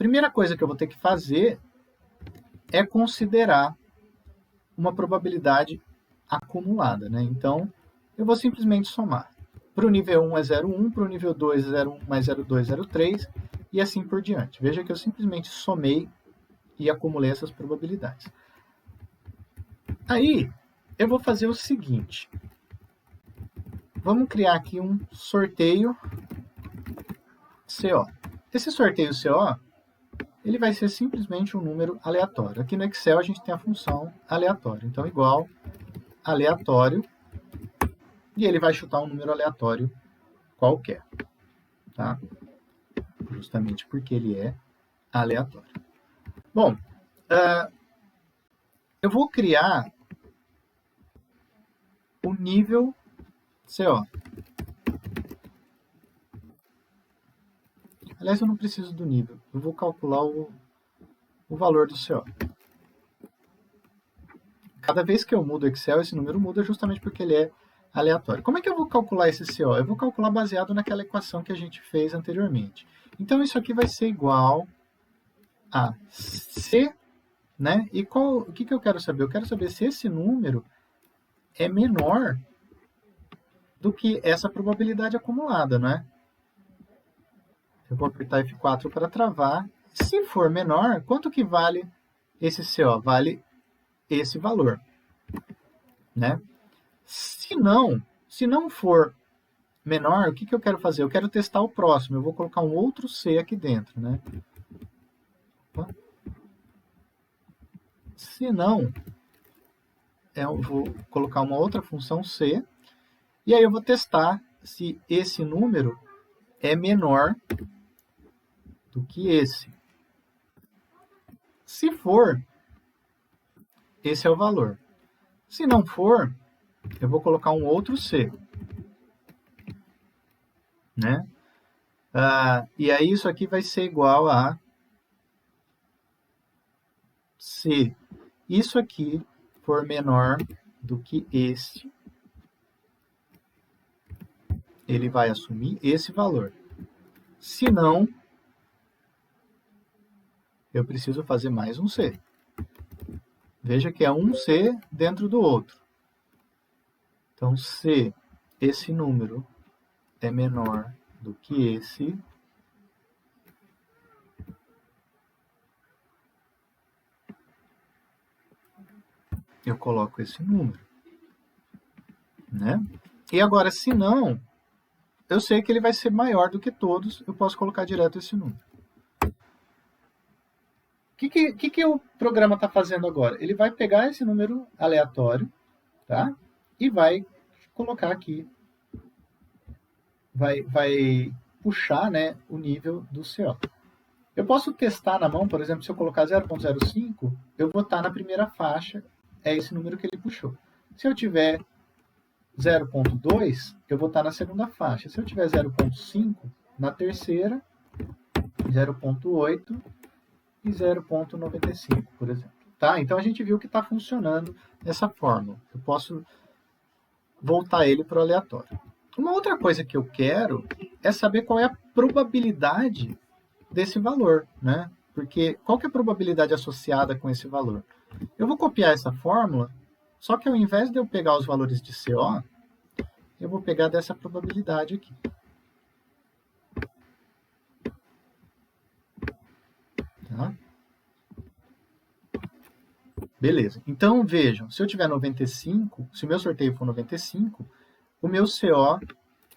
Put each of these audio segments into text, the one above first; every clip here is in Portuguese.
Primeira coisa que eu vou ter que fazer é considerar uma probabilidade acumulada, né? Então, eu vou simplesmente somar. Para o nível 1 é 0,1, para o nível 2 é 0,1 mais 0,2, 0,3, e assim por diante. Veja que eu simplesmente somei e acumulei essas probabilidades. Aí, eu vou fazer o seguinte. Vamos criar aqui um sorteio CO. Esse sorteio CO, ele vai ser simplesmente um número aleatório. Aqui no Excel a gente tem a função aleatório. Então, igual aleatório, e ele vai chutar um número aleatório qualquer, tá? Justamente porque ele é aleatório. Bom, eu vou criar o nível CO. Aliás, eu não preciso do nível. Eu vou calcular o valor do CO. Cada vez que eu mudo o Excel, esse número muda justamente porque ele é aleatório. Como é que eu vou calcular esse CO? Eu vou calcular baseado naquela equação que a gente fez anteriormente. Então, isso aqui vai ser igual a C, né? E o que eu quero saber? Eu quero saber se esse número é menor do que essa probabilidade acumulada, não é? Eu vou apertar F4 para travar. Se for menor, quanto que vale esse CO? Vale esse valor, né? Se não for menor, o que eu quero fazer? Eu quero testar o próximo. Eu vou colocar um outro C aqui dentro, né? Se não, eu vou colocar uma outra função C. E aí eu vou testar se esse número é menor do que esse. Se for, esse é o valor. Se não for, eu vou colocar um outro C, né? E aí isso aqui vai ser igual a se isso aqui for menor do que esse, ele vai assumir esse valor. Se não, eu preciso fazer mais um C. Veja que é um C dentro do outro. Então, se esse número é menor do que esse, eu coloco esse número, né? E agora, se não, eu sei que ele vai ser maior do que todos, eu posso colocar direto esse número. O que o programa está fazendo agora? Ele vai pegar esse número aleatório, tá? E vai colocar aqui, vai puxar, né, o nível do CO. Eu posso testar na mão, por exemplo, se eu colocar 0.05, eu vou estar na primeira faixa, é esse número que ele puxou. Se eu tiver 0.2, eu vou estar na segunda faixa. Se eu tiver 0.5, na terceira, 0.8 e 0.95, por exemplo. Tá? Então, a gente viu que está funcionando dessa forma. Eu posso voltar ele para o aleatório. Uma outra coisa que eu quero é saber qual é a probabilidade desse valor, né? Porque qual que é a probabilidade associada com esse valor? Eu vou copiar essa fórmula, só que ao invés de eu pegar os valores de CO, eu vou pegar dessa probabilidade aqui. Tá? Beleza. Então, vejam, se eu tiver 95, se o meu sorteio for 95, o meu CO,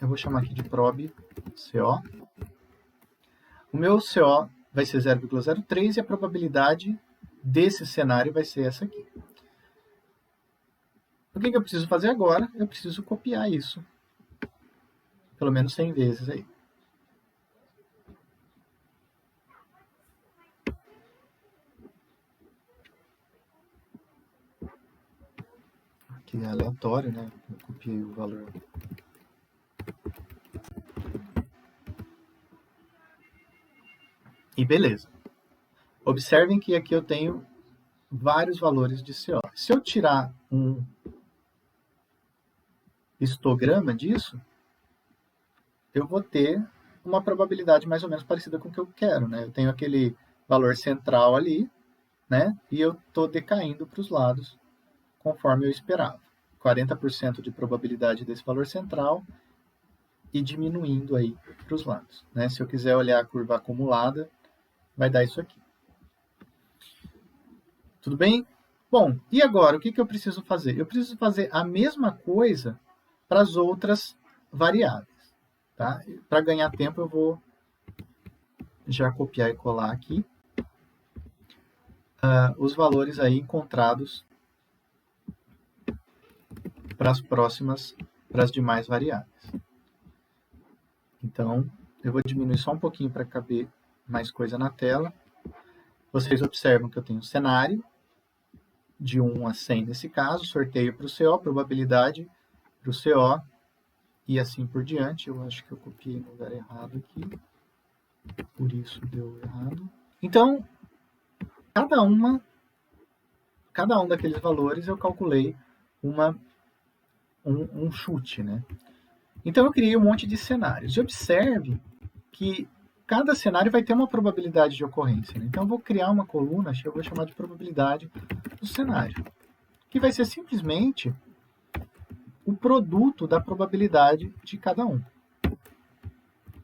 eu vou chamar aqui de prob CO, o meu CO vai ser 0,03 e a probabilidade desse cenário vai ser essa aqui. O que eu preciso fazer agora? Eu preciso copiar isso. Pelo menos 100 vezes aí. Aqui é aleatório, né? Eu copiei o valor. E beleza. Observem que aqui eu tenho vários valores de CO. Se eu tirar um histograma disso, eu vou ter uma probabilidade mais ou menos parecida com o que eu quero, né? Eu tenho aquele valor central ali, né? E eu estou decaindo para os lados conforme eu esperava. 40% de probabilidade desse valor central e diminuindo aí para os lados, né? Se eu quiser olhar a curva acumulada, vai dar isso aqui. Tudo bem? Bom, e agora, o que eu preciso fazer? Eu preciso fazer a mesma coisa para as outras variáveis, tá? Para ganhar tempo, eu vou já copiar e colar aqui os valores aí encontrados para as demais variáveis. Então, eu vou diminuir só um pouquinho para caber mais coisa na tela. Vocês observam que eu tenho um cenário de 1 a 100 nesse caso, sorteio para o CO, probabilidade para o CO e assim por diante. Eu acho que eu copiei no lugar errado aqui, por isso deu errado. Então, cada um daqueles valores eu calculei um chute, né? Então eu criei um monte de cenários. E observe que cada cenário vai ter uma probabilidade de ocorrência, né? Então eu vou criar uma coluna que eu vou chamar de probabilidade do cenário, que vai ser simplesmente o produto da probabilidade de cada um.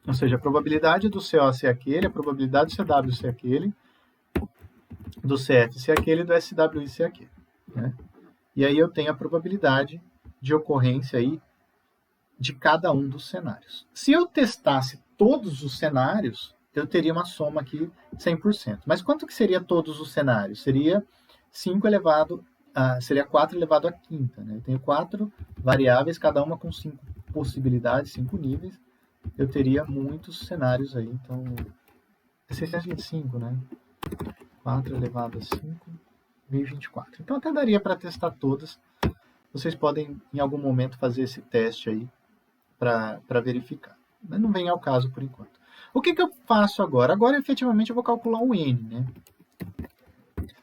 Ou seja, a probabilidade do CO ser aquele, a probabilidade do CW ser aquele, do CF ser aquele e do SWI ser aquele, né? E aí eu tenho a probabilidade de ocorrência aí de cada um dos cenários. Se eu testasse todos os cenários, eu teria uma soma aqui 100%. Mas quanto que seria todos os cenários? Seria 4 elevado à quinta, né? Eu tenho 4 variáveis, cada uma com 5 possibilidades, 5 níveis. Eu teria muitos cenários aí, então é 625, né? 4 elevado a 5, 1024. Então até daria para testar todas. Vocês podem, em algum momento, fazer esse teste aí para verificar. Mas não vem ao caso por enquanto. O que eu faço agora? Agora, efetivamente, eu vou calcular o N, né?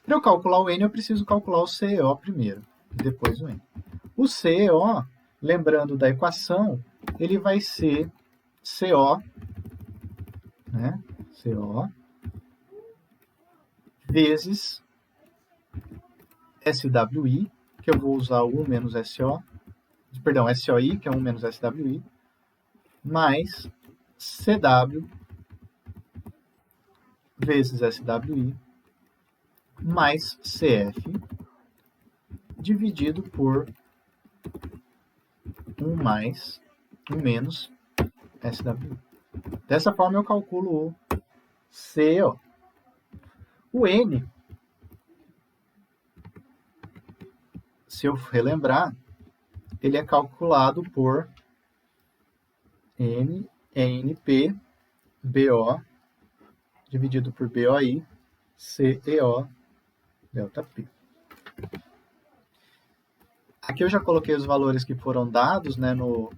Para eu calcular o N, eu preciso calcular o CEO primeiro, e depois o N. O CEO, lembrando da equação, ele vai ser CO, né? CO vezes SWI, que eu vou usar o 1 menos SO, perdão, SOI, que é 1 menos SWI, mais CW vezes SWI, mais CF, dividido por 1 menos SWI. Dessa forma, eu calculo o CO. O N, se eu relembrar, ele é calculado por NP BO dividido por BOI CEO delta P. Aqui eu já coloquei os valores que foram dados, né, no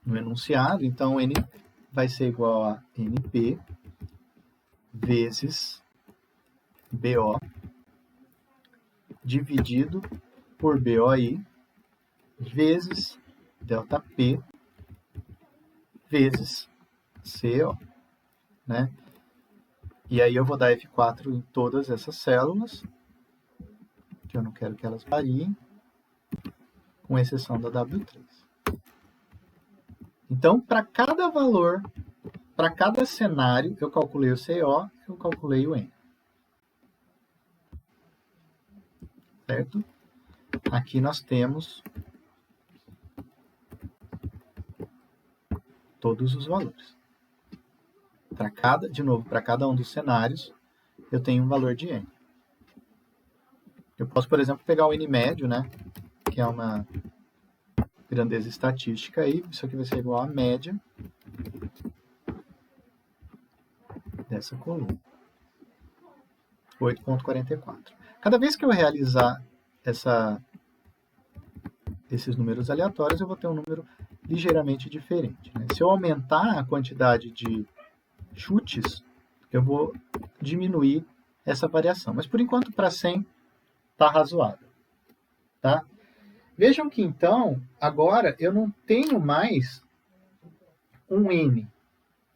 enunciado. Então, N vai ser igual a NP vezes BO dividido por BOI vezes delta P vezes CO, né? E aí eu vou dar F4 em todas essas células, que eu não quero que elas variem, com exceção da W3. Então, para cada valor, para cada cenário, eu calculei o CO, eu calculei o N. Certo? Aqui nós temos todos os valores. Para cada um dos cenários, eu tenho um valor de N. Eu posso, por exemplo, pegar o N médio, né, que é uma grandeza estatística aí. Isso aqui vai ser igual à média dessa coluna. 8,44. Cada vez que eu realizar esses números aleatórios, eu vou ter um número ligeiramente diferente, né? Se eu aumentar a quantidade de chutes, eu vou diminuir essa variação. Mas, por enquanto, para 100, está razoável. Tá? Vejam que, então, agora eu não tenho mais um N.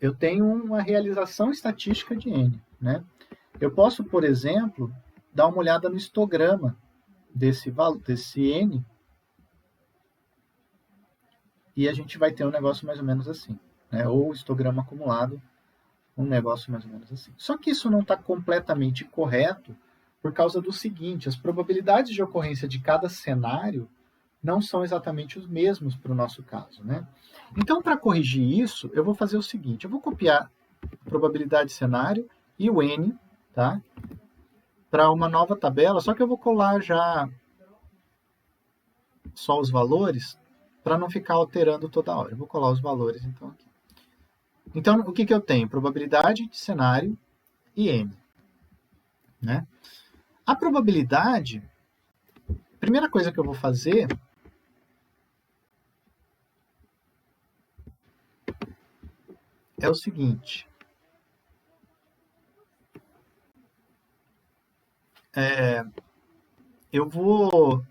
eu tenho uma realização estatística de N, né? Eu posso, por exemplo, dar uma olhada no histograma desse N, e a gente vai ter um negócio mais ou menos assim, né? Ou histograma acumulado, um negócio mais ou menos assim. Só que isso não está completamente correto por causa do seguinte: as probabilidades de ocorrência de cada cenário não são exatamente os mesmos para o nosso caso, né? Então, para corrigir isso, eu vou fazer o seguinte: eu vou copiar a probabilidade de cenário e o N, tá? Para uma nova tabela, só que eu vou colar já só os valores para não ficar alterando toda hora. Eu vou colar os valores então aqui. Então, o que eu tenho? Probabilidade de cenário e N, né? A probabilidade, a primeira coisa que eu vou fazer é o seguinte: eu vou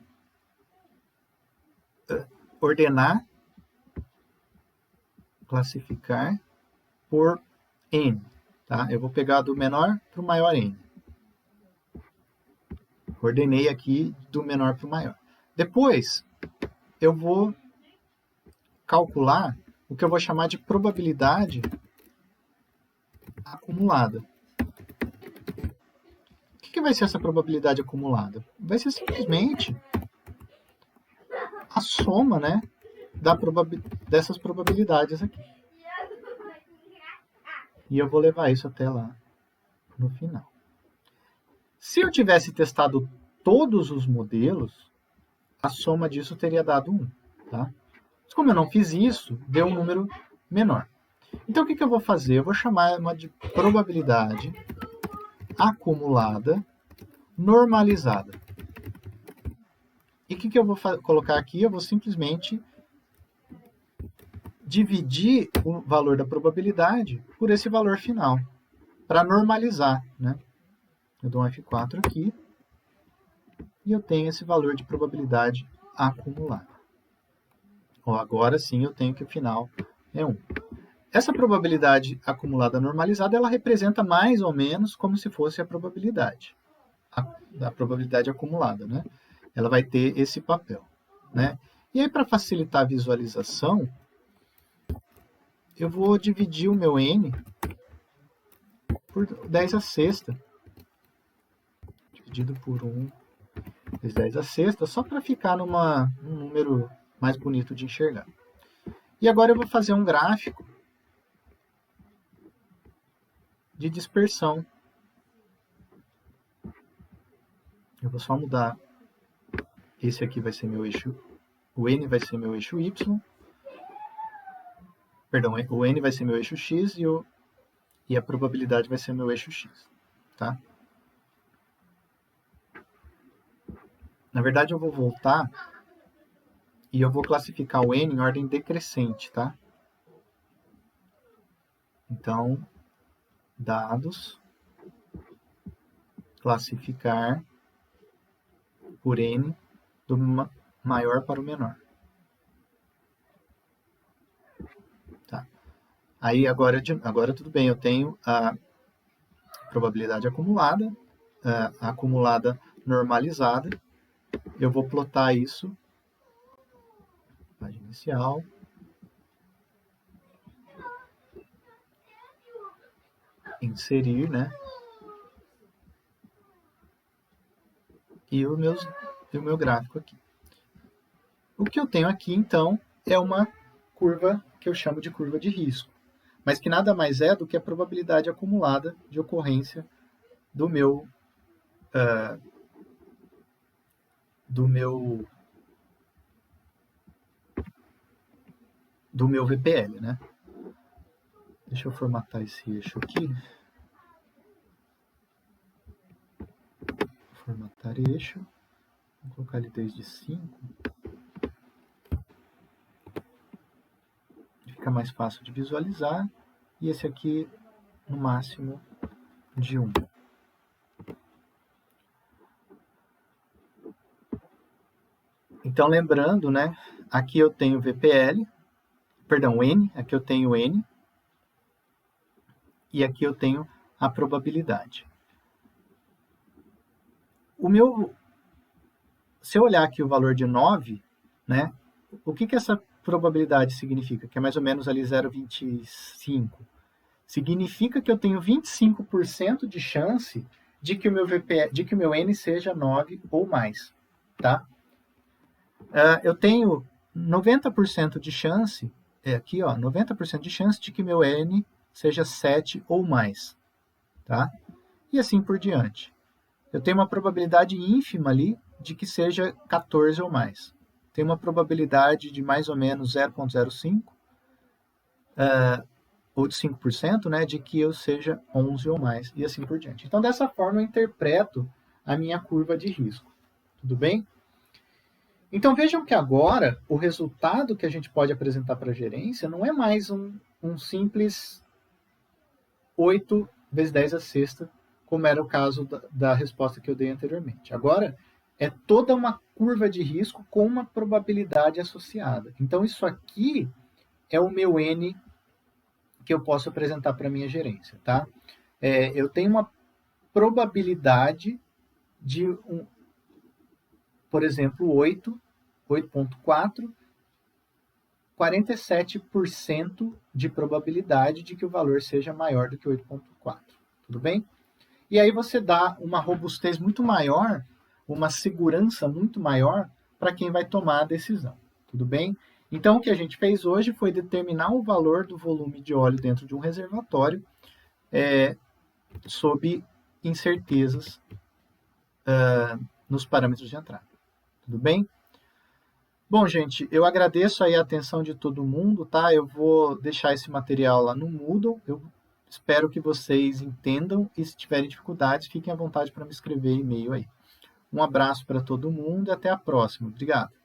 ordenar, classificar por N, tá? Eu vou pegar do menor para o maior N. Ordenei aqui do menor para o maior. Depois, eu vou calcular o que eu vou chamar de probabilidade acumulada. O que vai ser essa probabilidade acumulada? Vai ser simplesmente a soma, né, dessas probabilidades aqui. E eu vou levar isso até lá no final. Se eu tivesse testado todos os modelos, a soma disso teria dado 1. Tá? Mas como eu não fiz isso, deu um número menor. Então, o que eu vou fazer? Eu vou chamar uma de probabilidade acumulada normalizada. E o que eu vou colocar aqui? Eu vou simplesmente dividir o valor da probabilidade por esse valor final, para normalizar, né? Eu dou um F4 aqui e eu tenho esse valor de probabilidade acumulada. Ó, agora sim eu tenho que o final é 1. Essa probabilidade acumulada normalizada, ela representa mais ou menos como se fosse a probabilidade, a probabilidade acumulada, né? Ela vai ter esse papel, né? E aí, para facilitar a visualização, eu vou dividir o meu N por 10 a sexta, dividido por 1 vezes 10 a sexta, só para ficar num número mais bonito de enxergar. E agora eu vou fazer um gráfico de dispersão. Eu vou só mudar. Esse aqui vai ser meu eixo, o N vai ser meu eixo Y. Perdão, o N vai ser meu eixo X e a probabilidade vai ser meu eixo X, tá? Na verdade, eu vou voltar e eu vou classificar o N em ordem decrescente, tá? Então, dados, classificar por N do maior para o menor. Tá. Aí agora tudo bem, eu tenho a probabilidade acumulada, a acumulada normalizada. Eu vou plotar isso, página inicial, inserir, né? E o meu gráfico aqui. O que eu tenho aqui, então, é uma curva que eu chamo de curva de risco, mas que nada mais é do que a probabilidade acumulada de ocorrência do meu VPL, né? Deixa eu formatar esse eixo aqui. Formatar eixo. Vou colocar ele desde 5. Fica mais fácil de visualizar. E esse aqui, no máximo, de 1. Então, lembrando, né? Aqui eu tenho VPL. Perdão, N. Aqui eu tenho N. e aqui eu tenho a probabilidade. Se eu olhar aqui o valor de 9, né, o que essa probabilidade significa? Que é mais ou menos ali 0,25. Significa que eu tenho 25% de chance de que o meu de que o meu N seja 9 ou mais, tá? Eu tenho 90% de chance, aqui ó, 90% de chance de que meu N seja 7 ou mais, tá? E assim por diante. Eu tenho uma probabilidade ínfima ali de que seja 14 ou mais. Tem uma probabilidade de mais ou menos 0,05, ou de 5%, né, de que eu seja 11 ou mais, e assim por diante. Então, dessa forma, eu interpreto a minha curva de risco. Tudo bem? Então, vejam que agora, o resultado que a gente pode apresentar para a gerência não é mais um simples 8 vezes 10 a sexta, como era o caso da resposta que eu dei anteriormente. Agora, é toda uma curva de risco com uma probabilidade associada. Então, isso aqui é o meu N que eu posso apresentar para a minha gerência, tá? Eu tenho uma probabilidade de, por exemplo, 8,4, 47% de probabilidade de que o valor seja maior do que 8,4. Tudo bem? E aí você dá uma robustez muito maior, uma segurança muito maior para quem vai tomar a decisão. Tudo bem? Então, o que a gente fez hoje foi determinar o valor do volume de óleo dentro de um reservatório sob incertezas nos parâmetros de entrada. Tudo bem? Bom, gente, eu agradeço aí a atenção de todo mundo, tá? Eu vou deixar esse material lá no Moodle. Eu espero que vocês entendam e se tiverem dificuldades, fiquem à vontade para me escrever e-mail aí. Um abraço para todo mundo e até a próxima. Obrigado.